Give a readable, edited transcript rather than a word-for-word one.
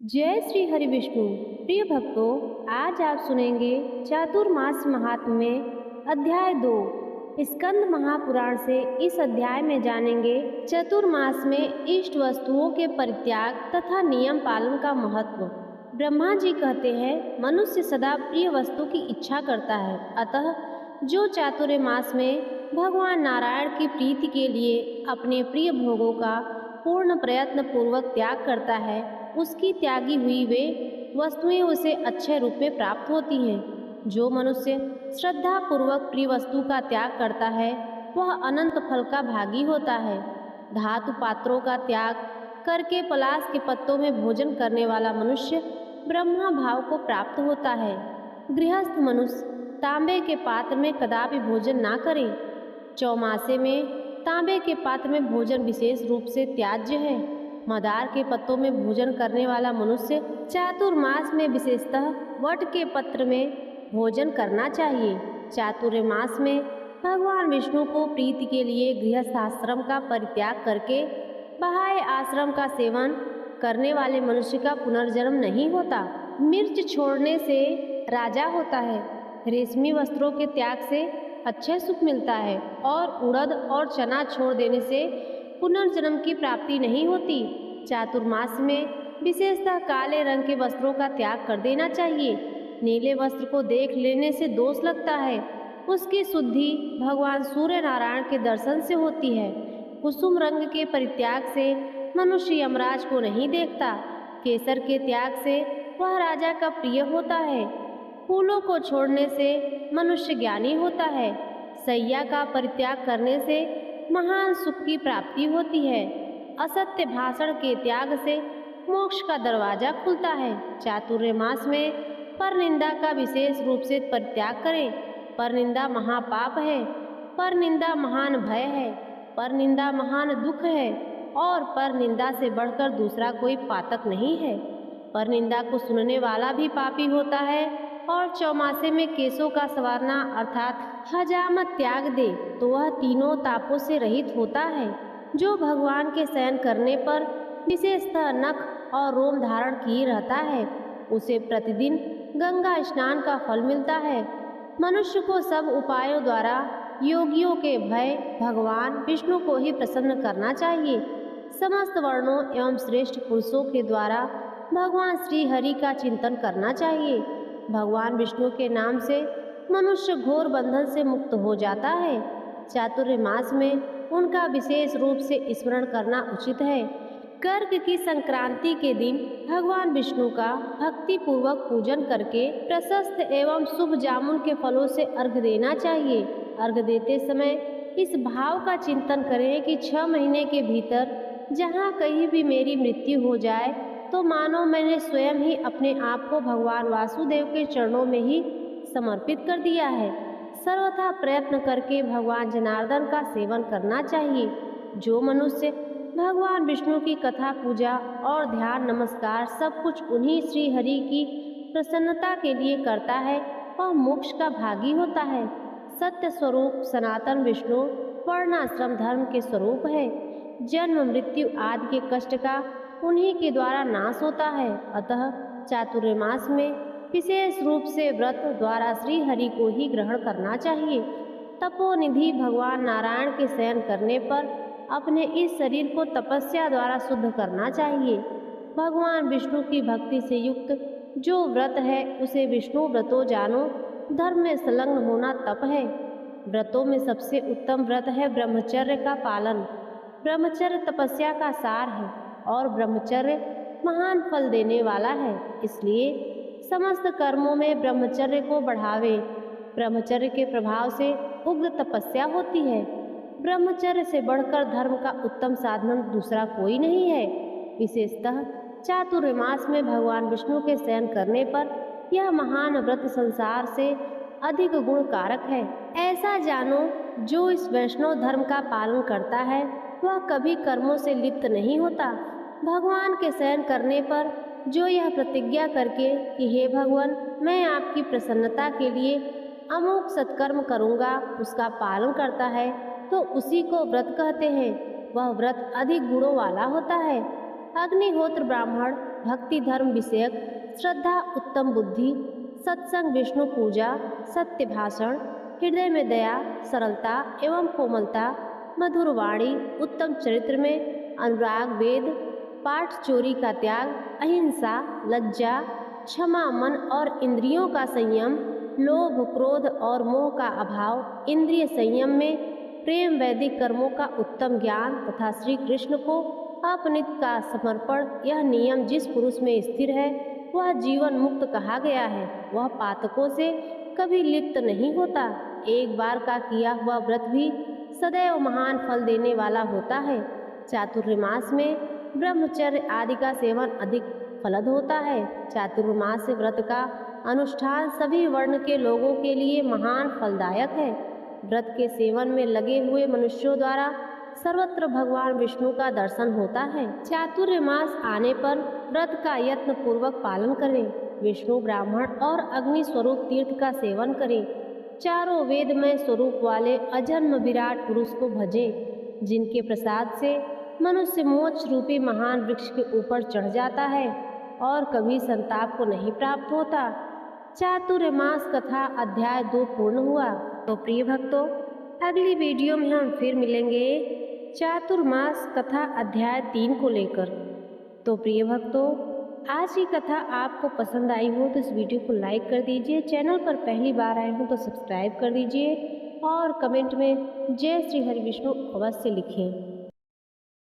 जय श्री हरि विष्णु। प्रिय भक्तों, आज आप सुनेंगे चातुर्मास महात्म्य में अध्याय 2 स्कंद महापुराण से। इस अध्याय में जानेंगे चतुर्मास में इष्ट वस्तुओं के परित्याग तथा नियम पालन का महत्व। ब्रह्मा जी कहते हैं, मनुष्य सदा प्रिय वस्तु की इच्छा करता है, अतः जो चातुर्मास में भगवान नारायण की प्रीति के लिए अपने प्रिय भोगों का पूर्ण प्रयत्न पूर्वक त्याग करता है, उसकी त्यागी हुई वे वस्तुएं उसे अच्छे रूप में प्राप्त होती हैं। जो मनुष्य श्रद्धा पूर्वक प्रिय वस्तु का त्याग करता है, वह अनंत फल का भागी होता है। धातु पात्रों का त्याग करके पलाश के पत्तों में भोजन करने वाला मनुष्य ब्रह्मा भाव को प्राप्त होता है। गृहस्थ मनुष्य तांबे के पात्र में कदापि भोजन ना करे। चौमासे में तांबे के पात्र में भोजन विशेष रूप से त्याज्य है। मदार के पत्तों में भोजन करने वाला मनुष्य चातुर्मास में विशेषतः वट के पत्र में भोजन करना चाहिए। चातुर्मास में भगवान विष्णु को प्रीति के लिए गृहस्थ आश्रम का परित्याग करके बाह्य आश्रम का सेवन करने वाले मनुष्य का पुनर्जन्म नहीं होता। मिर्च छोड़ने से राजा होता है, रेशमी वस्त्रों के त्याग से अच्छे सुख मिलता है, और उड़द और चना छोड़ देने से पुनर्जन्म की प्राप्ति नहीं होती। चातुर्मास में विशेषतः काले रंग के वस्त्रों का त्याग कर देना चाहिए। नीले वस्त्र को देख लेने से दोष लगता है, उसकी शुद्धि भगवान सूर्य नारायण के दर्शन से होती है। कुसुम रंग के परित्याग से मनुष्य यमराज को नहीं देखता। केसर के त्याग से वह राजा का प्रिय होता है। फूलों को छोड़ने से मनुष्य ज्ञानी होता है। सैया का परित्याग करने से महान सुख की प्राप्ति होती है। असत्य भाषण के त्याग से मोक्ष का दरवाजा खुलता है। चातुर्मास में परनिंदा का विशेष रूप से परित्याग करें। परनिंदा महापाप है, परनिंदा महान भय है, परनिंदा महान दुख है, और परनिंदा से बढ़कर दूसरा कोई पातक नहीं है। परनिंदा को सुनने वाला भी पापी होता है। और चौमासे में केसों का संवारना अर्थात हजामत त्याग दे तो वह तीनों तापों से रहित होता है। जो भगवान के शयन करने पर विशेषतः नख और रोम धारण किए रहता है, उसे प्रतिदिन गंगा स्नान का फल मिलता है। मनुष्य को सब उपायों द्वारा योगियों के भय भगवान विष्णु को ही प्रसन्न करना चाहिए। समस्त वर्णों एवं श्रेष्ठ पुरुषों के द्वारा भगवान श्री हरि का चिंतन करना चाहिए। भगवान विष्णु के नाम से मनुष्य घोर बंधन से मुक्त हो जाता है। चातुर्मास में उनका विशेष रूप से स्मरण करना उचित है। कर्क की संक्रांति के दिन भगवान विष्णु का भक्ति पूर्वक पूजन करके प्रशस्त एवं शुभ जामुन के फलों से अर्घ देना चाहिए। अर्घ देते समय इस भाव का चिंतन करें कि 6 महीने के भीतर जहाँ कहीं भी मेरी मृत्यु हो जाए तो मानो मैंने स्वयं ही अपने आप को भगवान वासुदेव के चरणों में ही समर्पित कर दिया है। सर्वथा प्रयत्न करके भगवान जनार्दन का सेवन करना चाहिए। जो मनुष्य भगवान विष्णु की कथा पूजा और ध्यान नमस्कार सब कुछ उन्हीं श्री हरि की प्रसन्नता के लिए करता है, वह मोक्ष का भागी होता है। सत्य स्वरूप सनातन विष्णु वर्णाश्रम धर्म के स्वरूप है। जन्म मृत्यु आदि के कष्ट का उन्हीं के द्वारा नाश होता है। अतः चातुर्मास में विशेष रूप से व्रत द्वारा श्री हरि को ही ग्रहण करना चाहिए। तपोनिधि भगवान नारायण के शयन करने पर अपने इस शरीर को तपस्या द्वारा शुद्ध करना चाहिए। भगवान विष्णु की भक्ति से युक्त जो व्रत है उसे विष्णु व्रतो जानो। धर्म में संलग्न होना तप है। व्रतों में सबसे उत्तम व्रत है ब्रह्मचर्य का पालन। ब्रह्मचर्य तपस्या का सार है और ब्रह्मचर्य महान फल देने वाला है। इसलिए समस्त कर्मों में ब्रह्मचर्य को बढ़ावे। ब्रह्मचर्य के प्रभाव से उग्र तपस्या होती है। ब्रह्मचर्य से बढ़कर धर्म का उत्तम साधन दूसरा कोई नहीं है। विशेषतः चातुर्मास में भगवान विष्णु के शयन करने पर यह महान व्रत संसार से अधिक गुण कारक है। ऐसा जानो, जो इस वैष्णव धर्म का पालन करता है वह कभी कर्मों से लिप्त नहीं होता। भगवान के शयन करने पर जो यह प्रतिज्ञा करके कि हे भगवान, मैं आपकी प्रसन्नता के लिए अमोघ सत्कर्म करूँगा, उसका पालन करता है तो उसी को व्रत कहते हैं। वह व्रत अधिक गुणों वाला होता है। अग्निहोत्र ब्राह्मण, भक्ति धर्म विषयक, श्रद्धा उत्तम बुद्धि, सत्संग विष्णु पूजा, सत्य भाषण, हृदय में दया, सरलता एवं कोमलता, मधुर वाणी, उत्तम चरित्र में अनुराग, वेद पाठ, चोरी का त्याग, अहिंसा, लज्जा, क्षमा, मन और इंद्रियों का संयम, लोभ, क्रोध और मोह का अभाव, इंद्रिय संयम में प्रेम, वैदिक कर्मों का उत्तम ज्ञान तथा श्री कृष्ण को अपनित का समर्पण। यह नियम जिस पुरुष में स्थिर है वह जीवन मुक्त कहा गया है। वह पातकों से कभी लिप्त नहीं होता। एक बार का किया हुआ व्रत भी सदैव महान फल देने वाला होता है। चातुर्मास में ब्रह्मचर्य आदि का सेवन अधिक फलद होता है। चातुर्मास व्रत का अनुष्ठान सभी वर्ण के लोगों के लिए महान फलदायक है। व्रत के सेवन में लगे हुए मनुष्यों द्वारा सर्वत्र भगवान विष्णु का दर्शन होता है। चातुर्मास आने पर व्रत का यत्न पूर्वक पालन करें। विष्णु, ब्राह्मण और अग्नि स्वरूप तीर्थ का सेवन करें। चारों वेदमय स्वरूप वाले अजन्म विराट पुरुष को भजें, जिनके प्रसाद से मनुष्य मोक्ष रूपी महान वृक्ष के ऊपर चढ़ जाता है और कभी संताप को नहीं प्राप्त होता। चातुर्मास कथा अध्याय 2 पूर्ण हुआ। तो प्रिय भक्तों, अगली वीडियो में हम फिर मिलेंगे चातुर्मास कथा अध्याय 3 को लेकर। तो प्रिय भक्तों, आज की कथा आपको पसंद आई हो तो इस वीडियो को लाइक कर दीजिए। चैनल पर पहली बार आए हो तो सब्सक्राइब कर दीजिए और कमेंट में जय श्री हरि विष्णु अवश्य लिखें।